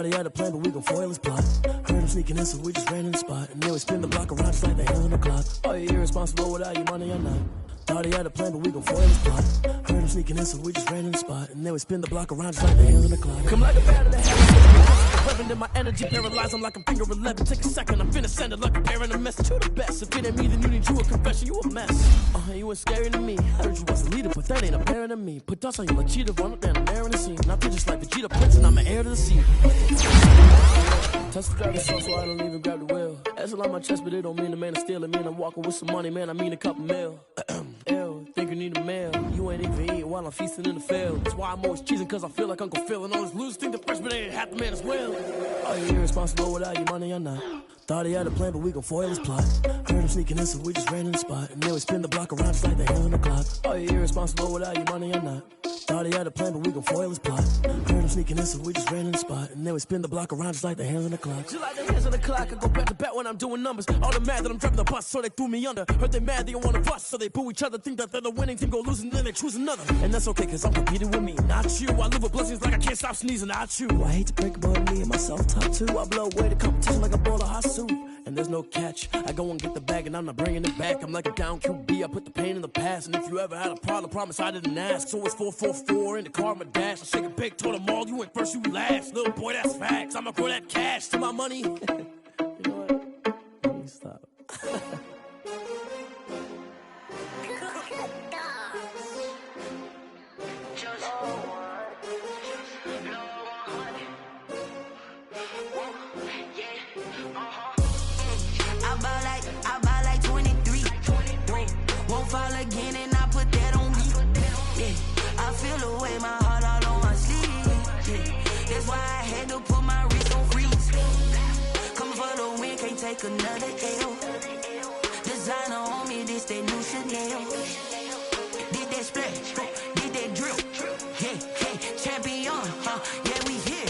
Had a plan, but we gon' foil his plot. Heard him sneaking in, so we just ran in the spot. And then we spin the block around just like the hands on the clock. Are you irresponsible without your money or not? Thought he had a plan, but we gon' foil his plot. Heard him sneaking in, so we just ran in the spot. And then we spin the block around just like the hands on the clock. Come like a bat of the head. Reverend in my energy, paralyzed. I'm like I'm finger 11. Take a second, I'm finna send it like a parent a message to the best. If it ain't me, then you need you a confession. You a mess. You ain't scary to me. Heard you was a leader, but that ain't apparent to me. Put dust on you like cheetah, run up down the air in the scene. Not just like Vegeta Prince, and I'm an heir to the scene. Touch the driver's so I don't even grab the wheel. That's a lot on my chest, but it don't mean the man is stealing. Mean I'm walking with some money, man. I mean a couple mil. Ew, think you need a meal. You ain't even eating while I'm feasting in the field. That's why I'm always cheesing, cause I feel like Uncle Phil. And all this losers think the freshman ain't half the man as well. Are you irresponsible without your money or not? Thought he had a plan, but we gon' foil his plot. Heard him sneaking in, so we just ran in the spot. And then we spin the block around just like the hands on the clock. Are you irresponsible without your money or not? Thought he had a plan, but we gon' foil his plot. Heard him sneaking in, so we just ran in the spot. And then we spin the block around just like the hands on the clock. Just like the hands on the clock, I go back to back when I'm doing numbers. All the mad that I'm driving the bus, so they threw me under. Heard they mad, they don't wanna bust, so they boo each other. Think that they're the winning team, go losing, then they choose another. And that's okay, cause I'm competing with me, not you. I live with blessings like I can't stop sneezing, not you. I hate to break about me and myself top two. I blow away the competition like a bowl of hot soup. And there's no catch. I go and get the bag and I'm not bringing it back. I'm like a down QB, I put the pain in the past. And if you ever had a problem, promise I didn't ask. So it's 4-4-4 in the car, my dash. I shake a big, told them all, you went first, you last. Little boy, that's facts. I'ma grow that cash to my money. You know what? Let me stop. I buy like 23. Won't fall again and I put that on me. Yeah, I feel the way, my heart all on my sleeve. Yeah, that's why I had to put my wrist on freeze. Coming for the win, can't take another L. Designer on me, this that new Chanel. Did that splash, did that drill. Yeah, champion, yeah, we here.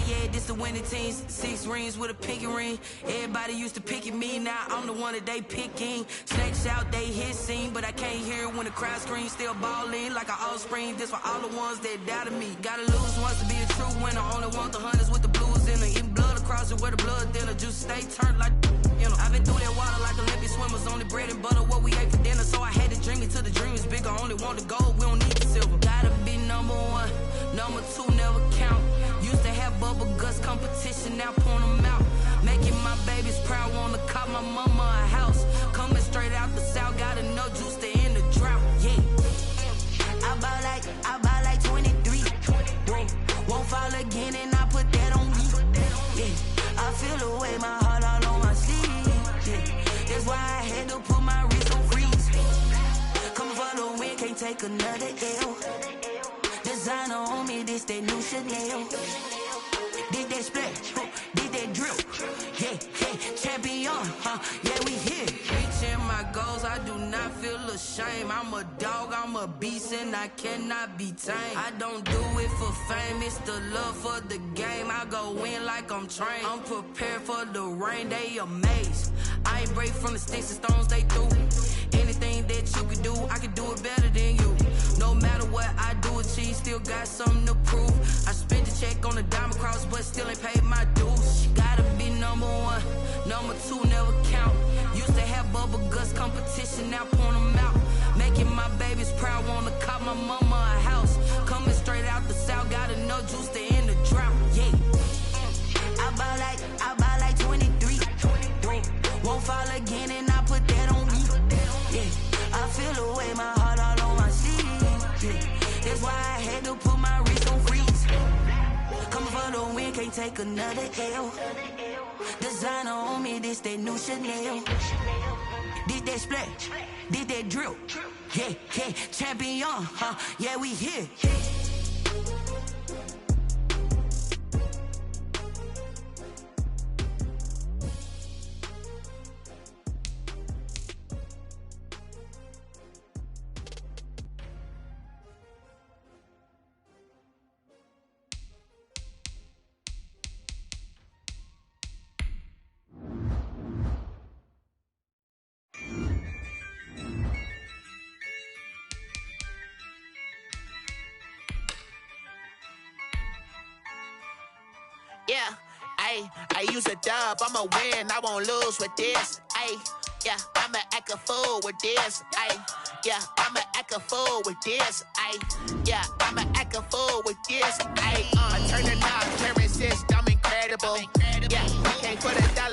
Yeah, this the win. many teams, 6 rings with a pinky ring. Everybody used to pick at me, now I'm the one that they picking. Snakes out, they hit scene, but I can't hear it when the crowd screams. Still ballin' like an offspring, this for all the ones that doubted me. Gotta lose once to be a true winner, only want the hunters with the blues in her. Eating blood across it where the blood thinner, just stay turned like you know. I've been through that water like Olympic swimmers, only bread and butter what we ate for dinner. So I had to dream it till the dream is bigger, only want the gold, we don't need the silver. Gotta be number 1, number 2 never count. Used to have bubble guts competition, now point them out. Making my babies proud, wanna cop my mama a house. Coming straight out the south, got enough juice to end the drought, yeah. I buy like 23, whoa. Won't fall again and I put that on me, yeah. I feel the way, my heart all on my sleeve, yeah. That's why I had to put my wrist on freeze. Coming for the win, can't take another L. Designer on me, this that new Chanel. Did that splash, did that drill, yeah, champion, yeah, we here. Reaching my goals, I do not feel ashamed. I'm a dog, I'm a beast, and I cannot be tamed. I don't do it for fame, it's the love for the game. I go in like I'm trained. I'm prepared for the rain, they amazed. I ain't break from the sticks and stones they threw. Anything that you can do, I can do it better than you. No matter what I do, achieve, still got something to prove. I spent the check on the diamond cross, but still ain't paid my dues. Gotta be number 1, number 2 never count. Used to have bubble guts competition, now point them out. Making my babies proud, wanna cop my mama a house. Coming straight out the south, got enough juice to end the drought, yeah. I buy like 23, whoa. Won't fall again and I put that on me, yeah. I feel the way, my heart all on my sleeve, yeah. That's why I had to put my wrist on freeze. Coming for the win, can't take another L. Designer on me, this that new Chanel. Did that splash, did that drill, yeah, champion, yeah, we here. Yeah, I use a dub, I'ma win, I won't lose with this, yeah, I'ma act a fool with this, yeah, I'ma act a fool with this, yeah, I'ma act a fool with this, I turn the knob, can't resist, I'm incredible, yeah, can't put $1